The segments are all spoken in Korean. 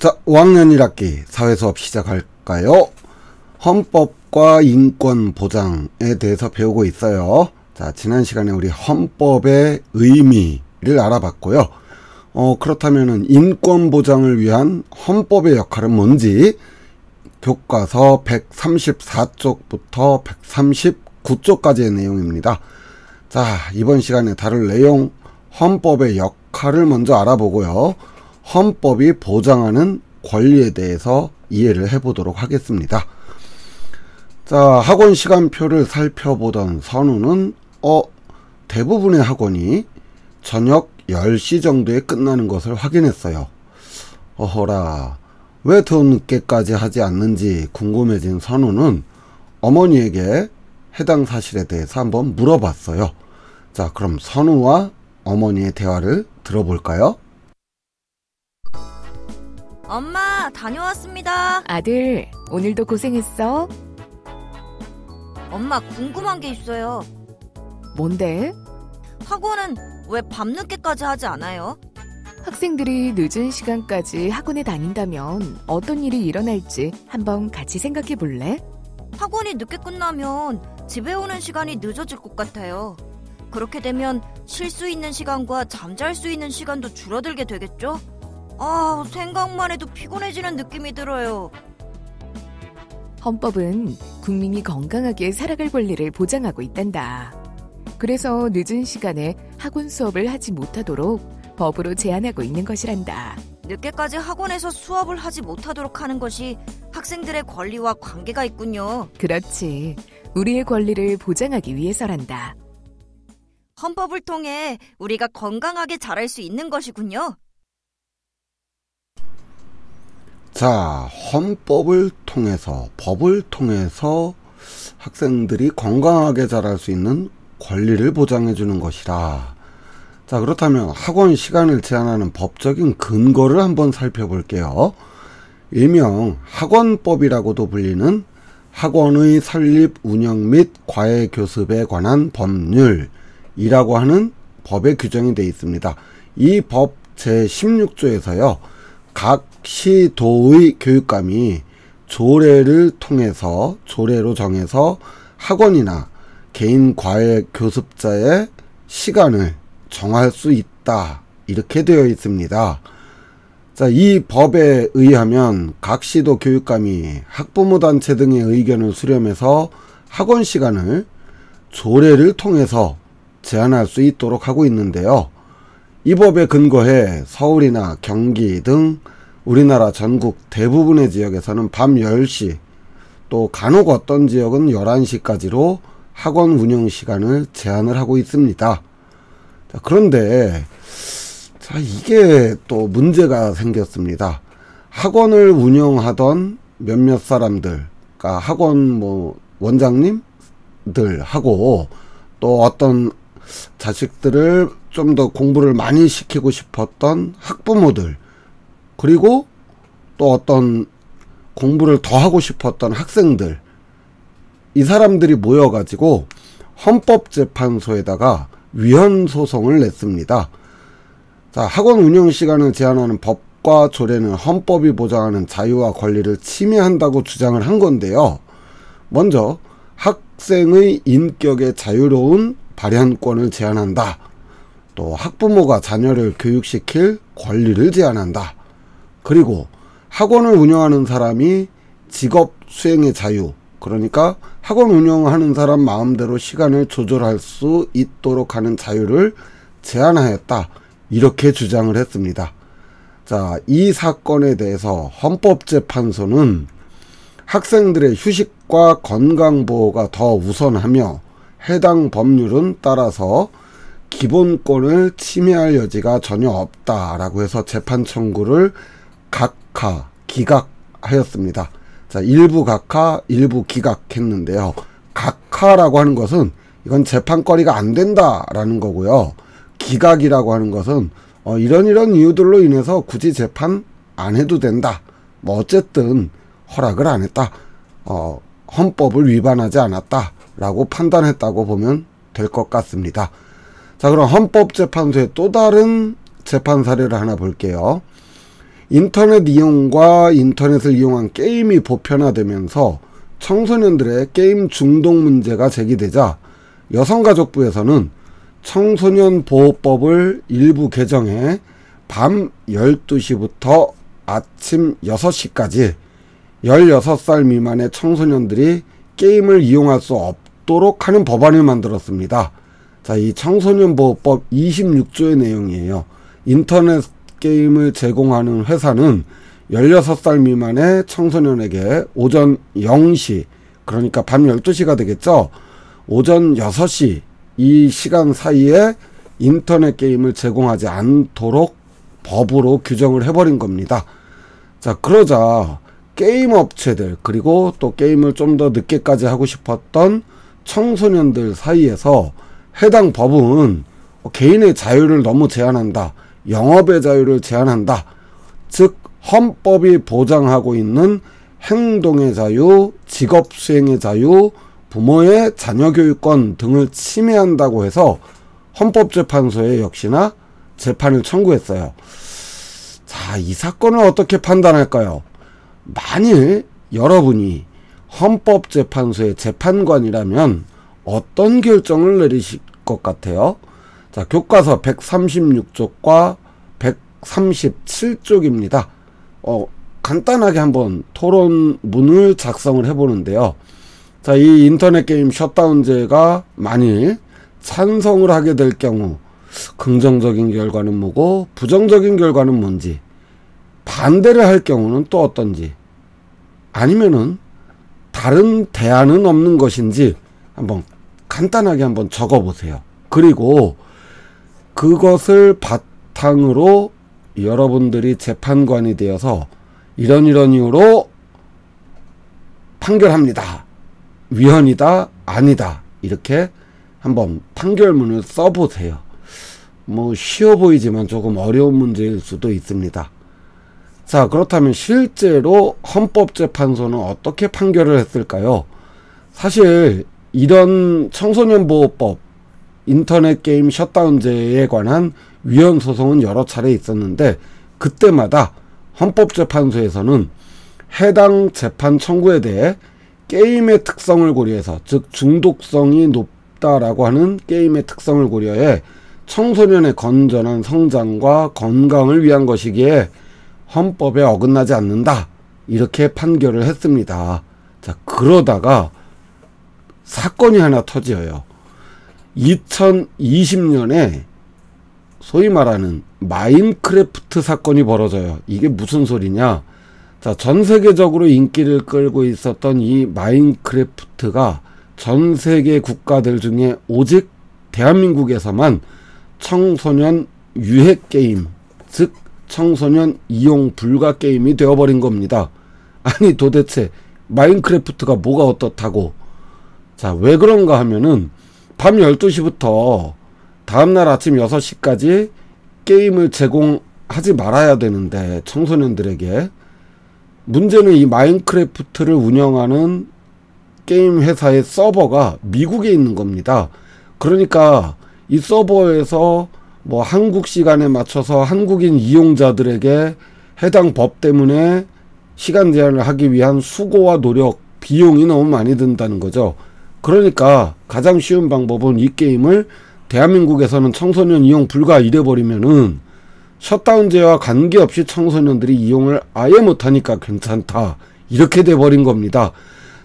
자, 5학년 1학기 사회수업 시작할까요? 헌법과 인권 보장에 대해서 배우고 있어요. 자, 지난 시간에 우리 헌법의 의미를 알아봤고요. 그렇다면은 인권 보장을 위한 헌법의 역할은 뭔지 교과서 134쪽부터 139쪽까지의 내용입니다. 자, 이번 시간에 다룰 내용 헌법의 역할을 먼저 알아보고요. 헌법이 보장하는 권리에 대해서 이해를 해보도록 하겠습니다. 자, 학원 시간표를 살펴보던 선우는 대부분의 학원이 저녁 10시 정도에 끝나는 것을 확인했어요. 어허라, 왜 더 늦게까지 하지 않는지 궁금해진 선우는 어머니에게 해당 사실에 대해서 한번 물어봤어요. 자, 그럼 선우와 어머니의 대화를 들어볼까요? 엄마, 다녀왔습니다. 아들, 오늘도 고생했어. 엄마, 궁금한 게 있어요. 뭔데? 학원은 왜 밤늦게까지 하지 않아요? 학생들이 늦은 시간까지 학원에 다닌다면 어떤 일이 일어날지 한번 같이 생각해 볼래? 학원이 늦게 끝나면 집에 오는 시간이 늦어질 것 같아요. 그렇게 되면 쉴 수 있는 시간과 잠잘 수 있는 시간도 줄어들게 되겠죠? 생각만 해도 피곤해지는 느낌이 들어요. 헌법은 국민이 건강하게 살아갈 권리를 보장하고 있단다. 그래서 늦은 시간에 학원 수업을 하지 못하도록 법으로 제한하고 있는 것이란다. 늦게까지 학원에서 수업을 하지 못하도록 하는 것이 학생들의 권리와 관계가 있군요. 그렇지. 우리의 권리를 보장하기 위해서란다. 헌법을 통해 우리가 건강하게 자랄 수 있는 것이군요. 자, 헌법을 통해서, 법을 통해서 학생들이 건강하게 자랄 수 있는 권리를 보장해 주는 것이라. 자, 그렇다면 학원 시간을 제한하는 법적인 근거를 한번 살펴볼게요. 일명 학원법이라고도 불리는 학원의 설립, 운영 및 과외 교습에 관한 법률이라고 하는 법에 규정이 되어 있습니다. 이 법 제16조에서요. 각 시도의 교육감이 조례를 통해서, 조례로 정해서 학원이나 개인 과외 교습자의 시간을 정할 수 있다. 이렇게 되어 있습니다. 자, 이 법에 의하면 각 시도 교육감이 학부모 단체 등의 의견을 수렴해서 학원 시간을 조례를 통해서 제한할 수 있도록 하고 있는데요. 이 법에 근거해 서울이나 경기 등 우리나라 전국 대부분의 지역에서는 밤 10시, 또 간혹 어떤 지역은 11시까지로 학원 운영 시간을 제한을 하고 있습니다. 자, 그런데 자, 이게 또 문제가 생겼습니다. 학원을 운영하던 몇몇 사람들, 그러니까 학원 원장님들하고 또 어떤 자식들을 좀 더 공부를 많이 시키고 싶었던 학부모들, 그리고 또 어떤 공부를 더 하고 싶었던 학생들, 이 사람들이 모여가지고 헌법재판소에다가 위헌 소송을 냈습니다. 자, 학원 운영 시간을 제한하는 법과 조례는 헌법이 보장하는 자유와 권리를 침해한다고 주장을 한 건데요. 먼저 학생의 인격의 자유로운 발현권을 제한한다. 또 학부모가 자녀를 교육시킬 권리를 제한한다. 그리고 학원을 운영하는 사람이 직업 수행의 자유, 그러니까 학원 운영하는 사람 마음대로 시간을 조절할 수 있도록 하는 자유를 제한하였다. 이렇게 주장을 했습니다. 자, 이 사건에 대해서 헌법재판소는 학생들의 휴식과 건강보호가 더 우선하며 해당 법률은 따라서 기본권을 침해할 여지가 전혀 없다라고 해서 재판 청구를 기각하였습니다. 자, 일부 각하, 일부 기각했는데요. 각하라고 하는 것은 이건 재판거리가 안 된다라는 거고요. 기각이라고 하는 것은 이런 이유들로 인해서 굳이 재판 안 해도 된다. 어쨌든 허락을 안 했다. 헌법을 위반하지 않았다라고 판단했다고 보면 될 것 같습니다. 자, 그럼 헌법재판소의 또 다른 재판 사례를 하나 볼게요. 인터넷 이용과 인터넷을 이용한 게임이 보편화되면서 청소년들의 게임 중독 문제가 제기되자 여성가족부에서는 청소년 보호법을 일부 개정해 밤 12시부터 아침 6시까지 16살 미만의 청소년들이 게임을 이용할 수 없도록 하는 법안을 만들었습니다. 자, 이 청소년보호법 26조의 내용이에요. 인터넷 게임을 제공하는 회사는 16살 미만의 청소년에게 오전 0시, 그러니까 밤 12시가 되겠죠. 오전 6시 이 시간 사이에 인터넷 게임을 제공하지 않도록 법으로 규정을 해버린 겁니다. 자, 그러자 게임 업체들, 그리고 또 게임을 좀 더 늦게까지 하고 싶었던 청소년들 사이에서 해당 법은 개인의 자유를 너무 제한한다, 영업의 자유를 제한한다, 즉 헌법이 보장하고 있는 행동의 자유, 직업 수행의 자유, 부모의 자녀교육권 등을 침해한다고 해서 헌법재판소에 역시나 재판을 청구했어요. 자, 이 사건을 어떻게 판단할까요? 만일 여러분이 헌법재판소의 재판관이라면 어떤 결정을 내리실 것 같아요? 자, 교과서 136쪽과 137쪽입니다. 간단하게 한번 토론문을 작성을 해보는데요. 자, 이 인터넷 게임 셧다운제가 만일 찬성을 하게 될 경우 긍정적인 결과는 뭐고 부정적인 결과는 뭔지, 반대를 할 경우는 또 어떤지, 아니면은 다른 대안은 없는 것인지 한번 간단하게 한번 적어보세요. 그리고 그것을 바탕으로 여러분들이 재판관이 되어서 이런 이유로 판결합니다, 위헌이다, 아니다, 이렇게 한번 판결문을 써보세요. 뭐 쉬워 보이지만 조금 어려운 문제일 수도 있습니다. 자, 그렇다면 실제로 헌법재판소는 어떻게 판결을 했을까요? 사실 이런 청소년보호법, 인터넷 게임 셧다운제에 관한 위헌 소송은 여러 차례 있었는데 그때마다 헌법재판소에서는 해당 재판 청구에 대해 게임의 특성을 고려해서, 즉 중독성이 높다라고 하는 게임의 특성을 고려해 청소년의 건전한 성장과 건강을 위한 것이기에 헌법에 어긋나지 않는다, 이렇게 판결을 했습니다. 자, 그러다가 사건이 하나 터져요. 2020년에 소위 말하는 마인크래프트 사건이 벌어져요. 이게 무슨 소리냐? 자, 전 세계적으로 인기를 끌고 있었던 이 마인크래프트가 전 세계 국가들 중에 오직 대한민국에서만 청소년 유해 게임, 즉 청소년 이용 불가 게임이 되어버린 겁니다. 아니, 도대체 마인크래프트가 뭐가 어떻다고? 자, 왜 그런가 하면은 밤 12시부터 다음날 아침 6시까지 게임을 제공하지 말아야 되는데 청소년들에게, 문제는 이 마인크래프트를 운영하는 게임 회사의 서버가 미국에 있는 겁니다. 그러니까 이 서버에서 뭐 한국 시간에 맞춰서 한국인 이용자들에게 해당 법 때문에 시간 제한을 하기 위한 수고와 노력, 비용이 너무 많이 든다는 거죠. 그러니까 가장 쉬운 방법은 이 게임을 대한민국에서는 청소년 이용 불가 이래버리면은 셧다운제와 관계없이 청소년들이 이용을 아예 못하니까 괜찮다, 이렇게 돼버린 겁니다.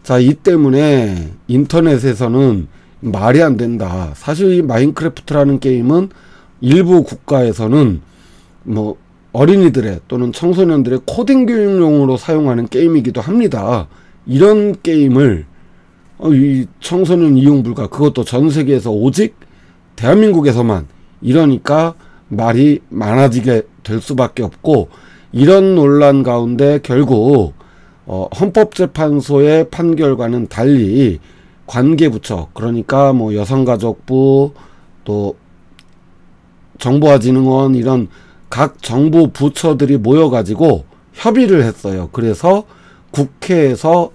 자, 이 때문에 인터넷에서는 말이 안 된다. 사실 이 마인크래프트라는 게임은 일부 국가에서는 뭐 어린이들의 또는 청소년들의 코딩 교육용으로 사용하는 게임이기도 합니다. 이런 게임을 이 청소년 이용 불가, 그것도 전 세계에서 오직 대한민국에서만, 이러니까 말이 많아지게 될 수밖에 없고, 이런 논란 가운데 결국 헌법재판소의 판결과는 달리 관계부처, 그러니까 뭐 여성가족부, 또 정보화진흥원, 이런 각 정부 부처들이 모여가지고 협의를 했어요. 그래서 국회에서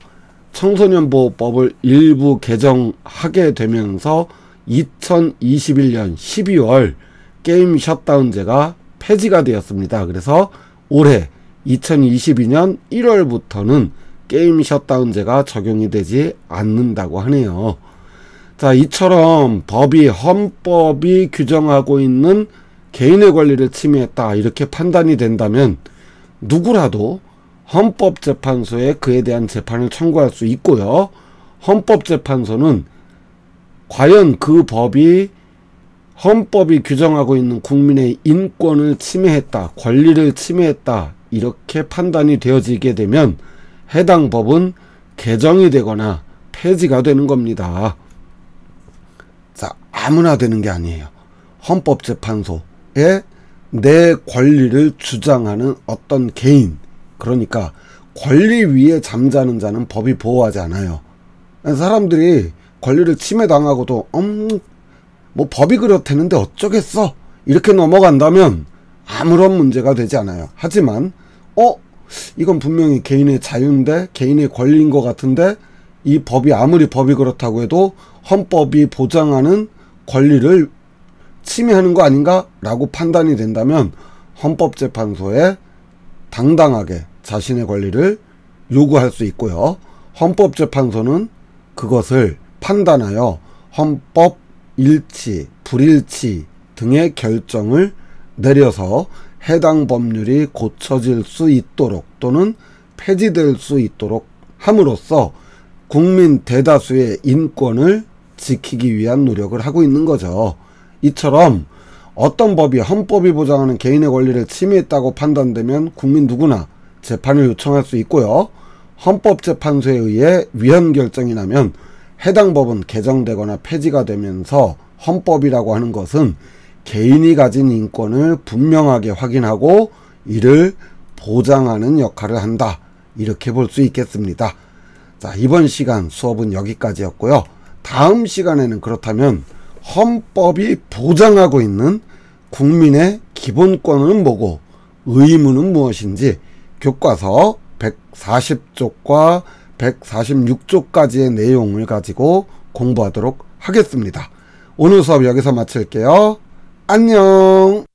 청소년보호법을 일부 개정하게 되면서 2021년 12월 게임 셧다운제가 폐지가 되었습니다. 그래서 올해 2022년 1월부터는 게임 셧다운제가 적용이 되지 않는다고 하네요. 자, 이처럼 헌법이 규정하고 있는 개인의 권리를 침해했다 이렇게 판단이 된다면 누구라도 헌법재판소에 그에 대한 재판을 청구할 수 있고요. 헌법재판소는 과연 그 헌법이 규정하고 있는 국민의 인권을 침해했다, 권리를 침해했다 이렇게 판단이 되어지게 되면 해당 법은 개정이 되거나 폐지가 되는 겁니다. 자, 아무나 되는 게 아니에요. 헌법재판소에 내 권리를 주장하는 어떤 개인, 그러니까 권리 위에 잠자는 자는 법이 보호하지 않아요. 사람들이 권리를 침해당하고도 뭐 법이 그렇다는데 어쩌겠어 이렇게 넘어간다면 아무런 문제가 되지 않아요. 하지만 이건 분명히 개인의 자유인데 개인의 권리인 것 같은데 이 법이 아무리 법이 그렇다고 해도 헌법이 보장하는 권리를 침해하는 거 아닌가 라고 판단이 된다면 헌법재판소에 당당하게 자신의 권리를 요구할 수 있고요. 헌법재판소는 그것을 판단하여 헌법 일치, 불일치 등의 결정을 내려서 해당 법률이 고쳐질 수 있도록 또는 폐지될 수 있도록 함으로써 국민 대다수의 인권을 지키기 위한 노력을 하고 있는 거죠. 이처럼 어떤 헌법이 보장하는 개인의 권리를 침해했다고 판단되면 국민 누구나 재판을 요청할 수 있고요. 헌법재판소에 의해 위헌 결정이 나면 해당 법은 개정되거나 폐지가 되면서 헌법이라고 하는 것은 개인이 가진 인권을 분명하게 확인하고 이를 보장하는 역할을 한다. 이렇게 볼 수 있겠습니다. 자, 이번 시간 수업은 여기까지였고요. 다음 시간에는 그렇다면 헌법이 보장하고 있는 국민의 기본권은 뭐고 의무는 무엇인지 교과서 140쪽과 146쪽까지의 내용을 가지고 공부하도록 하겠습니다. 오늘 수업 여기서 마칠게요. 안녕.